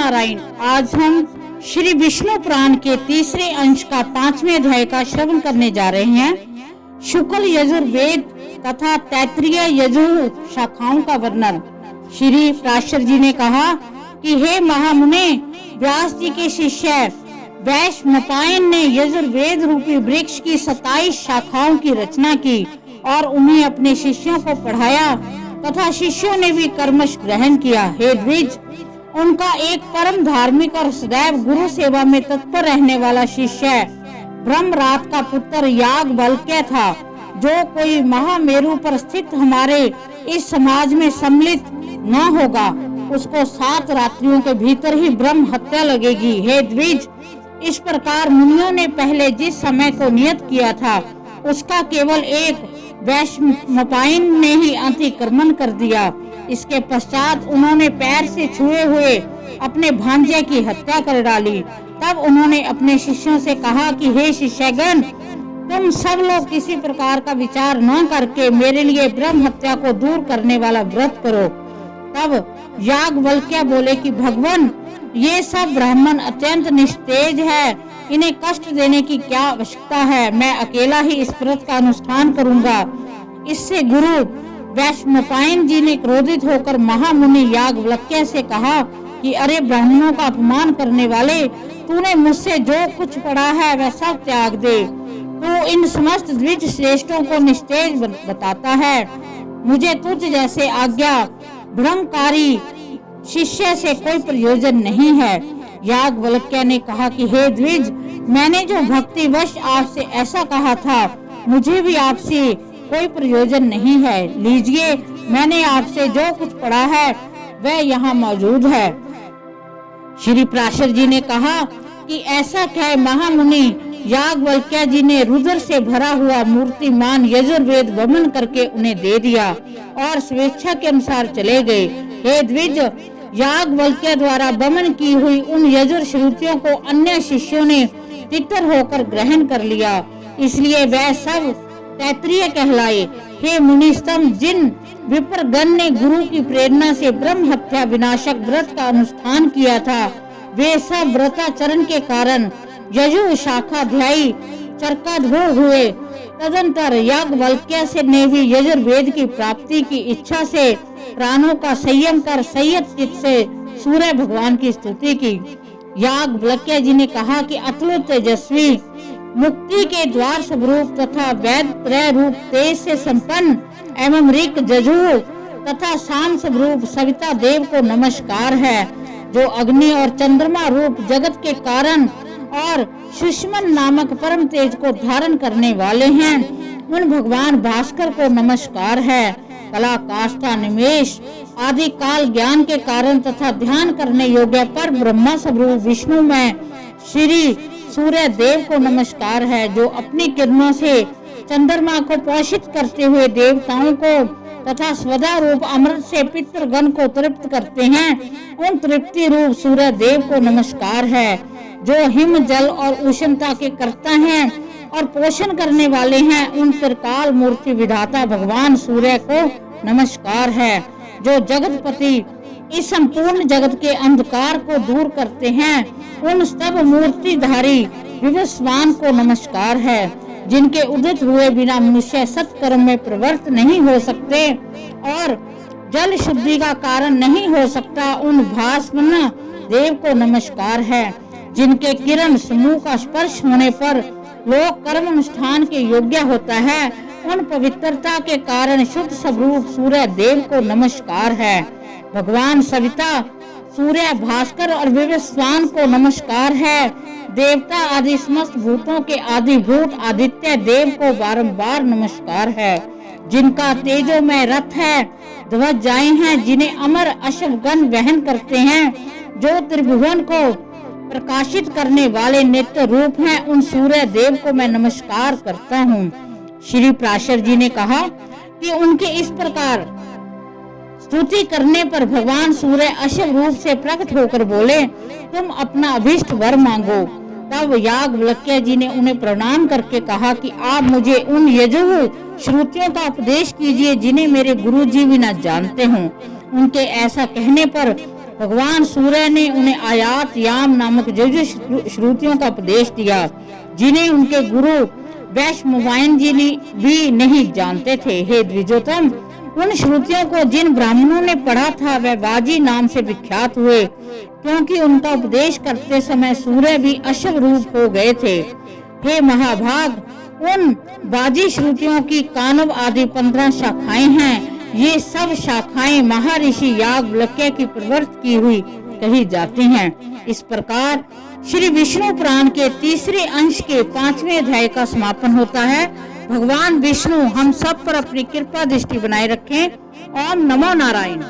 नारायण। आज हम श्री विष्णु पुराण के तीसरे अंश का 5वें अध्याय का श्रवण करने जा रहे हैं। शुक्ल यजुर्वेद तथा तैत्तिरीय यजुर शाखाओं का वर्णन। श्री पराशर जी ने कहा कि हे महामुने, व्यास जी के शिष्य वैशंपायन ने यजुर्वेद रूपी वृक्ष की 27 शाखाओं की रचना की और उन्हें अपने शिष्यों को पढ़ाया तथा शिष्यों ने भी कर्मश ग्रहण किया। हे द्विज, उनका एक परम धार्मिक और सदैव गुरु सेवा में तत्पर रहने वाला शिष्य ब्रह्मरात का पुत्र याज्ञवल्क्य था, जो कोई महामेरु पर स्थित हमारे इस समाज में सम्मिलित न होगा, उसको 7 रात्रियों के भीतर ही ब्रह्म हत्या लगेगी। हे द्विज, इस प्रकार मुनियों ने पहले जिस समय को नियत किया था उसका केवल एक वैशंपायन ने ही अतिक्रमण कर दिया। इसके पश्चात उन्होंने पैर से छुए हुए अपने भांजे की हत्या कर डाली। तब उन्होंने अपने शिष्यों से कहा कि हे शिष्यगण, तुम सब लोग किसी प्रकार का विचार न करके मेरे लिए ब्रह्म हत्या को दूर करने वाला व्रत करो। तब याज्ञवल्क्य बोले कि भगवान, ये सब ब्राह्मण अत्यंत निस्तेज है, इन्हें कष्ट देने की क्या आवश्यकता है। मैं अकेला ही इस व्रत का अनुष्ठान करूंगा। इससे गुरु वैशंपायन जी ने क्रोधित होकर महामुनि याज्ञवल्क्य से कहा कि अरे ब्राह्मणों का अपमान करने वाले, तूने मुझसे जो कुछ पढ़ा है वह सब त्याग दे। तू इन समस्त द्विज श्रेष्ठों को निस्तेज बताता है। मुझे तुझ जैसे आज्ञा भ्रमकारी शिष्य से कोई प्रयोजन नहीं है। याज्ञवल्क्य ने कहा कि हे द्विज, मैंने जो भक्तिवश आपसे ऐसा कहा था, मुझे भी आपसे कोई प्रयोजन नहीं है। लीजिए, मैंने आपसे जो कुछ पढ़ा है वह यहाँ मौजूद है। श्री पराशर जी ने कहा कि ऐसा कह महामुनि याज्ञवल्क्य जी ने रुद्र से भरा हुआ मूर्तिमान यजुर्वेद वमन करके उन्हें दे दिया और स्वेच्छा के अनुसार चले गए। हे द्विज, याज्ञवल्क्य द्वारा वमन की हुई उन यजुर श्रुतियों को अन्य शिष्यों ने तितर होकर ग्रहण कर लिया, इसलिए वह सब तैत्तिरीय कहलाए। हे मुनिस्तम, जिन विप्रगण ने गुरु की प्रेरणा से ब्रह्म हत्या विनाशक व्रत का अनुष्ठान किया था, वे सब व्रताचरण के कारण यजु शाखाध्यायी चरकाधूर हुए। तदंतर याज्ञवल्क्य से ने भी यजुर्वेद की प्राप्ति की इच्छा से प्राणों का संयम कर संयत चित्त से सूर्य भगवान की स्तुति की। याज्ञवल्क्य जी ने कहा कि अतुल तेजस्वी, मुक्ति के द्वार स्वरूप तथा वेद त्रय रूप तेज से संपन्न एवं ऋक यजुर तथा साम स्वरूप सविता देव को नमस्कार है, जो अग्नि और चंद्रमा रूप जगत के कारण और सुषमन नामक परम तेज को धारण करने वाले हैं। उन भगवान भास्कर को नमस्कार है। कला, काष्ठा, निमेष आदि काल ज्ञान के कारण तथा ध्यान करने योग्य पर ब्रह्मा स्वरूप विष्णु में श्री सूर्य देव को नमस्कार है, जो अपनी किरणों से चंद्रमा को पोषित करते हुए देवताओं को तथा स्वदा रूप अमृत से पितृगण को तृप्त करते हैं। उन तृप्ति रूप सूर्य देव को नमस्कार है, जो हिम जल और उष्णता के कर्ता हैं और पोषण करने वाले हैं। उन त्रिकाल मूर्ति विधाता भगवान सूर्य को नमस्कार है, जो जगतपति इस संपूर्ण जगत के अंधकार को दूर करते हैं। उन स्तभ मूर्तिधारी विवस्वान को नमस्कार है, जिनके उदित हुए बिना मनुष्य सत्कर्म में प्रवृत्त नहीं हो सकते और जल शुद्धि का कारण नहीं हो सकता। उन भास्मन देव को नमस्कार है, जिनके किरण समूह का स्पर्श होने पर लोक कर्म अनुष्ठान के योग्य होता है। उन पवित्रता के कारण शुद्ध स्वरूप सूर्य देव को नमस्कार है। भगवान सविता, सूर्य, भास्कर और विवस्वान को नमस्कार है। देवता आदि समस्त भूतों के आदिभूत आदित्य देव को बारंबार नमस्कार है, जिनका तेजो में रथ है, ध्वजाएं हैं, जिन्हें अमर अश्वगण वहन करते हैं, जो त्रिभुवन को प्रकाशित करने वाले नित्य रूप हैं। उन सूर्य देव को मैं नमस्कार करता हूँ। श्री पराशर जी ने कहा कि उनके इस प्रकार स्तुति करने पर भगवान सूर्य अश्व रूप से प्रकट होकर बोले, तुम अपना अभीष्ट वर मांगो। तब याज्ञवल्क्य जी ने उन्हें प्रणाम करके कहा कि आप मुझे उन यजुर श्रुतियों का उपदेश कीजिए, जिन्हें मेरे गुरु जी भी न जानते हों। उनके ऐसा कहने पर भगवान सूर्य ने उन्हें आयात याम नामक यजु श्रुतियों का उपदेश दिया, जिन्हें उनके गुरु वैश्ववायन जी भी नहीं जानते थे। हे द्विजोतम, उन श्रुतियों को जिन ब्राह्मणों ने पढ़ा था वह बाजी नाम से विख्यात हुए, क्योंकि उनका उपदेश करते समय सूर्य भी अशुभ रूप हो गए थे। हे महाभाग, उन बाजी श्रुतियों की कानव आदि 15 शाखाएं हैं। ये सब शाखाएं महर्षि याज्ञवल्क्य की प्रवृत्त की हुई कही जाती हैं। इस प्रकार श्री विष्णु पुराण के तीसरे अंश के 5वें अध्याय का समापन होता है। भगवान विष्णु हम सब पर अपनी कृपा दृष्टि बनाए रखें। ओम नमो नारायण।